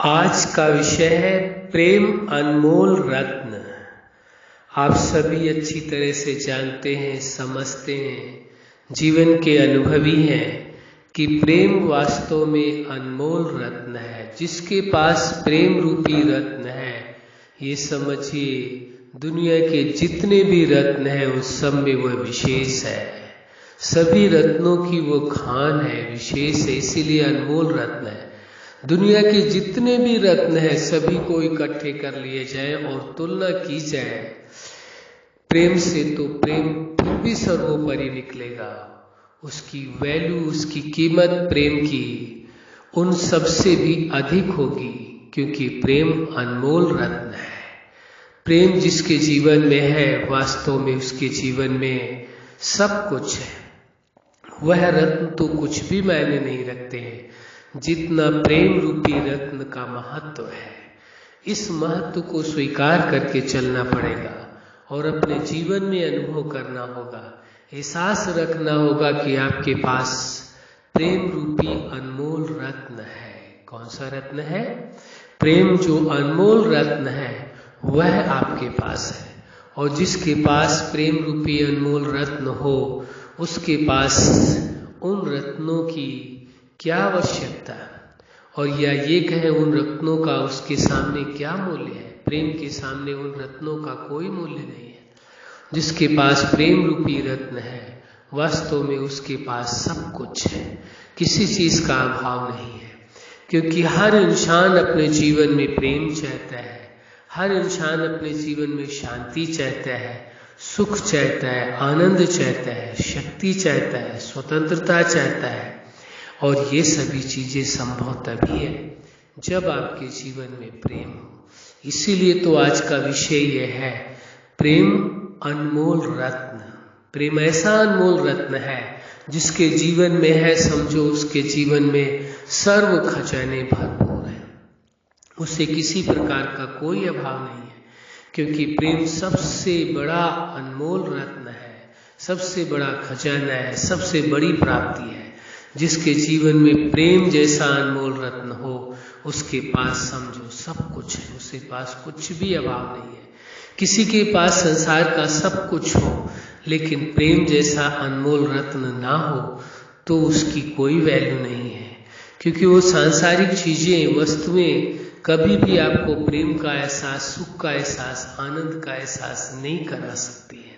आज का विषय है प्रेम अनमोल रत्न। आप सभी अच्छी तरह से जानते हैं, समझते हैं, जीवन के अनुभवी हैं कि प्रेम वास्तव में अनमोल रत्न है। जिसके पास प्रेम रूपी रत्न है, ये समझिए दुनिया के जितने भी रत्न हैं उस सब में वह विशेष है। सभी रत्नों की वो खान है, विशेष है, इसीलिए अनमोल रत्न है। दुनिया के जितने भी रत्न हैं सभी को इकट्ठे कर लिए जाए और तुलना की जाए प्रेम से, तो प्रेम फिर भी सर्वोपरि निकलेगा। उसकी वैल्यू, उसकी कीमत प्रेम की उन सब से भी अधिक होगी, क्योंकि प्रेम अनमोल रत्न है। प्रेम जिसके जीवन में है, वास्तव में उसके जीवन में सब कुछ है। वह रत्न तो कुछ भी मायने नहीं रखते हैं जितना प्रेम रूपी रत्न का महत्व है। इस महत्व को स्वीकार करके चलना पड़ेगा और अपने जीवन में अनुभव करना होगा, एहसास रखना होगा कि आपके पास प्रेम रूपी अनमोल रत्न है। कौन सा रत्न है? प्रेम जो अनमोल रत्न है वह आपके पास है। और जिसके पास प्रेम रूपी अनमोल रत्न हो, उसके पास उन रत्नों की क्या आवश्यकता, और या ये कहें उन रत्नों का उसके सामने क्या मूल्य है। प्रेम के सामने उन रत्नों का कोई मूल्य नहीं है। जिसके पास प्रेम रूपी रत्न है, वास्तव में उसके पास सब कुछ है, किसी चीज का अभाव नहीं है। क्योंकि हर इंसान अपने जीवन में प्रेम चाहता है, हर इंसान अपने जीवन में शांति चाहता है, सुख चाहता है, आनंद चाहता है, शक्ति चाहता है, स्वतंत्रता चाहता है। और ये सभी चीजें संभव तभी है जब आपके जीवन में प्रेम हो। इसीलिए तो आज का विषय यह है, प्रेम अनमोल रत्न। प्रेम ऐसा अनमोल रत्न है जिसके जीवन में है, समझो उसके जीवन में सर्व खजाने भरपूर है, उसे किसी प्रकार का कोई अभाव नहीं है। क्योंकि प्रेम सबसे बड़ा अनमोल रत्न है, सबसे बड़ा खजाना है, सबसे बड़ी प्राप्ति है। जिसके जीवन में प्रेम जैसा अनमोल रत्न हो, उसके पास समझो सब कुछ है, उसके पास कुछ भी अभाव नहीं है। किसी के पास संसार का सब कुछ हो, लेकिन प्रेम जैसा अनमोल रत्न ना हो तो उसकी कोई वैल्यू नहीं है। क्योंकि वो सांसारिक चीजें, वस्तुएं कभी भी आपको प्रेम का एहसास, सुख का एहसास, आनंद का एहसास नहीं करा सकती है।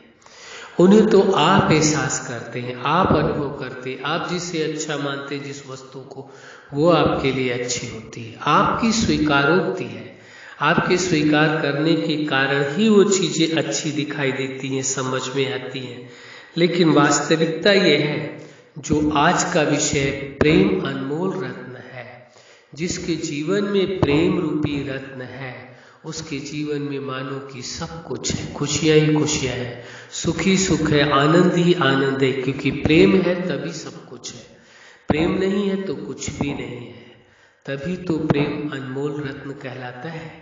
उन्हें तो आप एहसास करते हैं, आप अनुभव करते हैं। आप जिसे अच्छा मानते हैं, जिस वस्तु को, वो आपके लिए अच्छी होती है, आपकी स्वीकारोक्ति है। आपके स्वीकार करने के कारण ही वो चीजें अच्छी दिखाई देती हैं, समझ में आती हैं। लेकिन वास्तविकता ये है, जो आज का विषय प्रेम अनमोल रत्न है, जिसके जीवन में प्रेम रूपी रत्न है, उसके जीवन में मानो कि सब कुछ है, खुशियां ही खुशियां हैं, सुख ही सुख है, आनंद ही आनंद है। क्योंकि प्रेम है तभी सब कुछ है, प्रेम नहीं है तो कुछ भी नहीं है। तभी तो प्रेम अनमोल रत्न कहलाता है,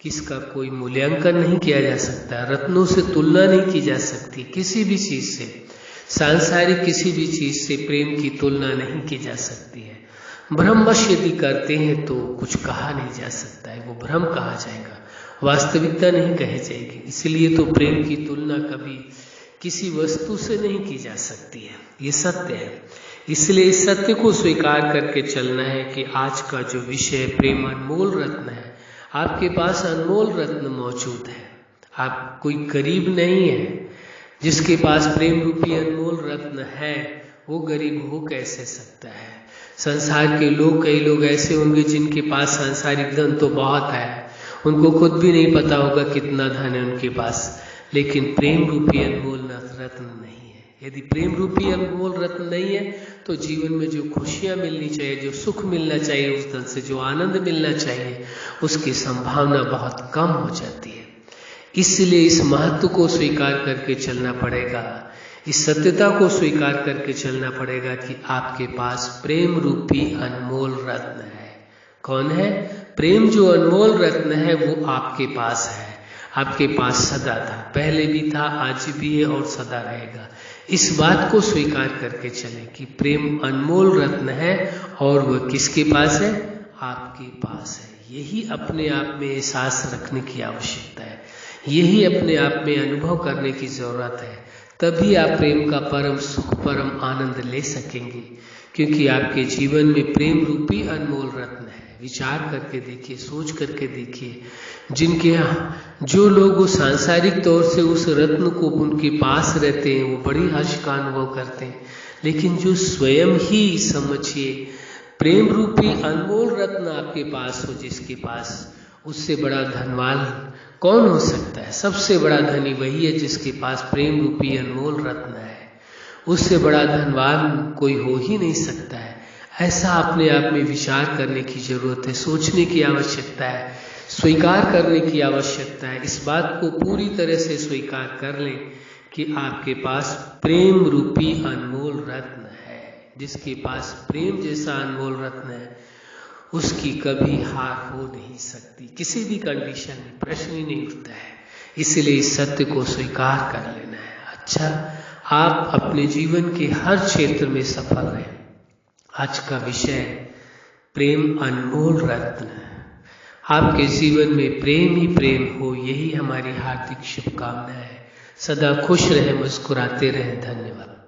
किसका कोई मूल्यांकन नहीं किया जा सकता, रत्नों से तुलना नहीं की जा सकती, किसी भी चीज से, सांसारिक किसी भी चीज से प्रेम की तुलना नहीं की जा सकती है। भ्रमवश यदि करते हैं तो कुछ कहा नहीं जा सकता है, वो भ्रम कहा जाएगा, वास्तविकता नहीं कही जाएगी। इसलिए तो प्रेम की तुलना कभी किसी वस्तु से नहीं की जा सकती है, ये सत्य है। इसलिए इस सत्य को स्वीकार करके चलना है कि आज का जो विषय प्रेम अनमोल रत्न है, आपके पास अनमोल रत्न मौजूद है। आप कोई गरीब नहीं है। जिसके पास प्रेम रूपी अनमोल रत्न है, वो गरीब हो कैसे सकता है? संसार के लोग, कई लोग ऐसे होंगे जिनके पास सांसारिक धन तो बहुत है, उनको खुद भी नहीं पता होगा कितना धन है उनके पास, लेकिन प्रेम रूपी अनमोल रत्न नहीं है। यदि प्रेम रूपी अनमोल रत्न नहीं है तो जीवन में जो खुशियां मिलनी चाहिए, जो सुख मिलना चाहिए, उस धन से जो आनंद मिलना चाहिए, उसकी संभावना बहुत कम हो जाती है। इसलिए इस महत्व को स्वीकार करके चलना पड़ेगा, इस सत्यता को स्वीकार करके चलना पड़ेगा कि आपके पास प्रेम रूपी अनमोल रत्न है। कौन है? प्रेम जो अनमोल रत्न है वो आपके पास है, आपके पास सदा था, पहले भी था, आज भी है और सदा रहेगा। इस बात को स्वीकार करके चले कि प्रेम अनमोल रत्न है और वह किसके पास है? आपके पास है। यही अपने आप में एहसास रखने की आवश्यकता है, यही अपने आप में अनुभव करने की जरूरत है। तभी आप प्रेम का परम सुख, परम आनंद ले सकेंगे, क्योंकि आपके जीवन में प्रेम रूपी अनमोल रत्न है। विचार करके देखिए, सोच करके देखिए, जिनके यहाँ जो लोग वो सांसारिक तौर से उस रत्न को उनके पास रहते हैं वो बड़ी हर्ष का अनुभव करते हैं, लेकिन जो स्वयं ही समझिए प्रेम रूपी अनमोल रत्न आपके पास हो, जिसके पास, उससे बड़ा धनवान कौन हो सकता है? सबसे बड़ा धनी वही है जिसके पास प्रेम रूपी अनमोल रत्न है। उससे बड़ा धनवान कोई हो ही नहीं सकता है। ऐसा अपने आप में विचार करने की जरूरत है, सोचने की आवश्यकता है, स्वीकार करने की आवश्यकता है। इस बात को पूरी तरह से स्वीकार कर लें कि आपके पास प्रेम रूपी अनमोल रत्न है। जिसके पास प्रेम जैसा अनमोल रत्न है उसकी कभी हार हो नहीं सकती, किसी भी कंडीशन में प्रश्न ही नहीं उठता है। इसलिए इस सत्य को स्वीकार कर लेना है। अच्छा, आप अपने जीवन के हर क्षेत्र में सफल रहें। आज का विषय प्रेम अनमोल रत्न। आपके जीवन में प्रेम ही प्रेम हो, यही हमारी हार्दिक शुभकामना है। सदा खुश रहें, मुस्कुराते रहें। धन्यवाद।